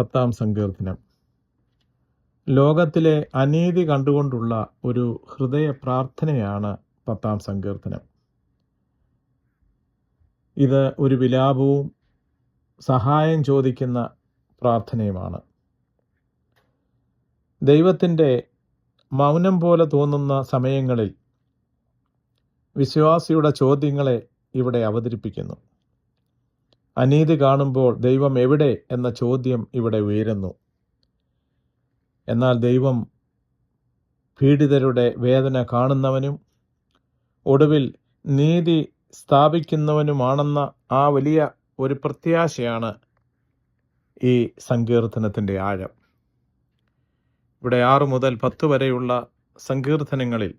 10-ാം സങ്കീർത്തനം. ലോകത്തിലെ അനീതി കണ്ടുകൊണ്ടുള്ള ഒരു ഹൃദയ പ്രാർത്ഥനയാണ് 10-ാം സങ്കീർത്തനം. ഇത് ഒരു വിലാപവും സഹായം ചോദിക്കുന്ന പ്രാർത്ഥനയുമാണ്. ദൈവത്തിൻ്റെ മൗനം പോലെ തോന്നുന്ന സമയങ്ങളിൽ വിശ്വാസിയുടെ ചോദ്യങ്ങളെ ഇവിടെ അവതരിപ്പിക്കുന്നു. അനീതി കാണുമ്പോൾ ദൈവം എവിടെ എന്ന ചോദ്യം ഇവിടെ ഉയരുന്നു. എന്നാൽ ദൈവം പീഡിതരുടെ വേദന കാണുന്നവനും ഒടുവിൽ നീതി സ്ഥാപിക്കുന്നവനുമാണെന്ന ആ വലിയ ഒരു പ്രത്യാശയാണ് ഈ സങ്കീർത്തനത്തിൻ്റെ ആഴം. ഇവിടെ 6 മുതൽ 10 വരെയുള്ള സങ്കീർത്തനങ്ങളിൽ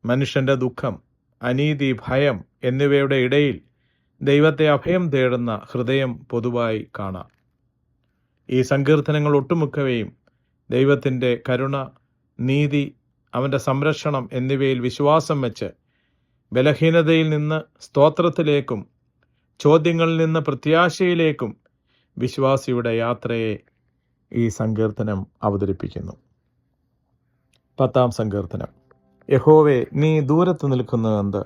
മനുഷ്യൻ്റെ ദുഃഖം, അനീതി, ഭയം എന്നിവയുടെ ഇടയിൽ ദൈവത്തെ അഭയം തേടുന്ന ഹൃദയം പൊതുവായി കാണാം. ഈ സങ്കീർത്തനങ്ങൾ ഒട്ടുമുക്കവയും ദൈവത്തിൻ്റെ കരുണ, നീതി, അവൻ്റെ സംരക്ഷണം എന്നിവയിൽ വിശ്വാസം വെച്ച് ബലഹീനതയിൽ നിന്ന് സ്തോത്രത്തിലേക്കും ചോദ്യങ്ങളിൽ നിന്ന് പ്രത്യാശയിലേക്കും വിശ്വാസിയുടെ യാത്രയെ ഈ സങ്കീർത്തനം അവതരിപ്പിക്കുന്നു. 10-ാം സങ്കീർത്തനം. യഹോവേ, നീ ദൂരത്ത് നിൽക്കുന്നതെന്ത്?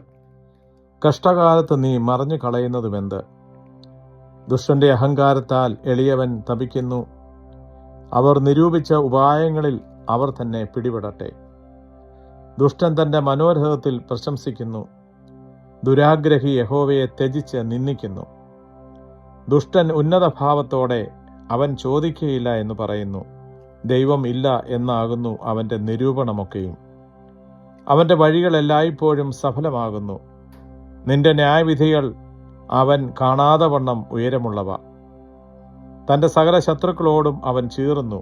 കഷ്ടകാലത്ത് നീ മറഞ്ഞു കളയുന്നതുമെന്ത്? ദുഷ്ടന്റെ അഹങ്കാരത്താൽ എളിയവൻ തപിക്കുന്നു. അവർ നിരൂപിച്ച ഉപായങ്ങളിൽ അവർ തന്നെ പിടിപെടട്ടെ. ദുഷ്ടൻ തന്റെ മനോരഥത്തിൽ പ്രശംസിക്കുന്നു. ദുരാഗ്രഹി യഹോവയെ ത്യജിച്ച് നിന്ദിക്കുന്നു. ദുഷ്ടൻ ഉന്നതഭാവത്തോടെ അവൻ ചോദിക്കുകയില്ല എന്ന് പറയുന്നു. ദൈവം ഇല്ല എന്നാകുന്നു അവന്റെ നിരൂപണമൊക്കെയും. അവന്റെ വഴികൾ എല്ലായ്പ്പോഴും സഫലമാകുന്നു. നിന്റെ ന്യായവിധികൾ അവൻ കാണാതെ വണ്ണം ഉയരമുള്ളവ. തന്റെ സകല ശത്രുക്കളോടും അവൻ ചീറുന്നു.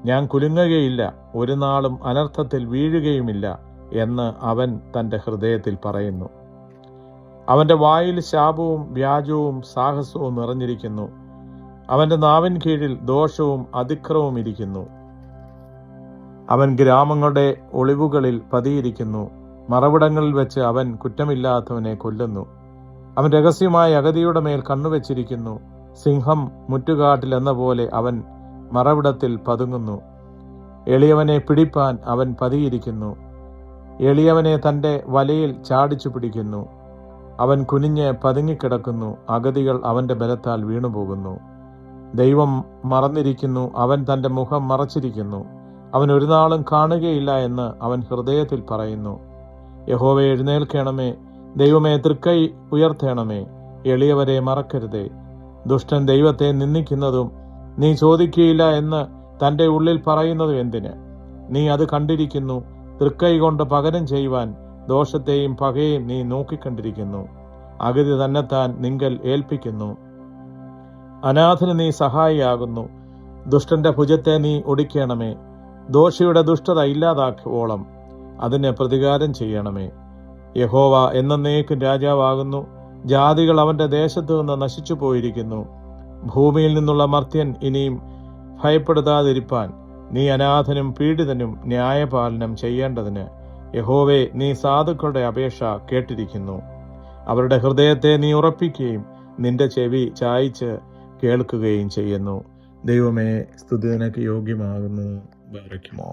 ഞാൻ കുലുങ്ങുകയില്ല, ഒരു നാളും അനർത്ഥത്തിൽ വീഴുകയുമില്ല എന്ന് അവൻ തന്റെ ഹൃദയത്തിൽ പറയുന്നു. അവന്റെ വായിൽ ശാപവും വ്യാജവും സാഹസവും നിറഞ്ഞിരിക്കുന്നു. അവന്റെ നാവിൻ കീഴിൽ ദോഷവും അതിക്രമവും ഇരിക്കുന്നു. അവൻ ഗ്രാമങ്ങളുടെ ഒളിവുകളിൽ പതിയിരിക്കുന്നു. മറവിടങ്ങളിൽ വെച്ച് അവൻ കുറ്റമില്ലാത്തവനെ കൊല്ലുന്നു. അവൻ രഹസ്യമായ അഗതിയുടെ മേൽ കണ്ണുവെച്ചിരിക്കുന്നു. സിംഹം മുറ്റുകാട്ടിൽ എന്ന പോലെ അവൻ മറവിടത്തിൽ പതുങ്ങുന്നു. എളിയവനെ പിടിപ്പാൻ അവൻ പതിയിരിക്കുന്നു. എളിയവനെ തന്റെ വലയിൽ ചാടിച്ചു പിടിക്കുന്നു. അവൻ കുനിഞ്ഞ് പതുങ്ങിക്കിടക്കുന്നു. അഗതികൾ അവന്റെ ബലത്താൽ വീണുപോകുന്നു. ദൈവം മറന്നിരിക്കുന്നു. അവൻ തന്റെ മുഖം മറച്ചിരിക്കുന്നു. അവൻ ഒരു നാളും കാണുകയില്ല എന്ന് അവൻ ഹൃദയത്തിൽ പറയുന്നു. യഹോവേ, എഴുന്നേൽക്കണമേ. ദൈവമേ, തൃക്കൈ ഉയർത്തണമേ. എളിയവരെ മറക്കരുതേ. ദുഷ്ടൻ ദൈവത്തെ നിന്ദിക്കുന്നതും നീ ചോദിക്കുകയില്ല എന്ന് തൻ്റെ ഉള്ളിൽ പറയുന്നതും എന്തിന്? നീ അത് കണ്ടിരിക്കുന്നു. തൃക്കൈ കൊണ്ട് പകരം ചെയ്യുവാൻ ദോഷത്തെയും പകയെയും നീ നോക്കിക്കണ്ടിരിക്കുന്നു. അഗതി തന്നെത്താൻ നിങ്കൽ ഏൽപ്പിക്കുന്നു. അനാഥന് നീ സഹായിയാകുന്നു. ദുഷ്ടന്റെ ഭുജത്തെ നീ ഒടിക്കണമേ. ദോഷിയുടെ ദുഷ്ടത ഇല്ലാതാക്കുവോളം അതിന് പ്രതികാരം ചെയ്യണമേ. യഹോവ എന്നേക്കും രാജാവാകുന്നു. ജാതികൾ അവന്റെ ദേശത്തു നിന്ന് നശിച്ചു പോയിരിക്കുന്നു. ഭൂമിയിൽ നിന്നുള്ള മർത്യൻ ഇനിയും ഭയപ്പെടുത്താതിരിപ്പാൻ നീ അനാഥനും പീഡിതനും ന്യായപാലനം ചെയ്യേണ്ടതിന് യഹോവേ, നീ സാധുക്കളുടെ അപേക്ഷ കേട്ടിരിക്കുന്നു. അവരുടെ ഹൃദയത്തെ നീ ഉറപ്പിക്കുകയും നിന്റെ ചെവി ചായ്ച്ച് കേൾക്കുകയും ചെയ്യുന്നു. ദൈവമേ, സ്തുതി നിനക്ക് യോഗ്യമാകുന്നു. ബാരക്കുമോ.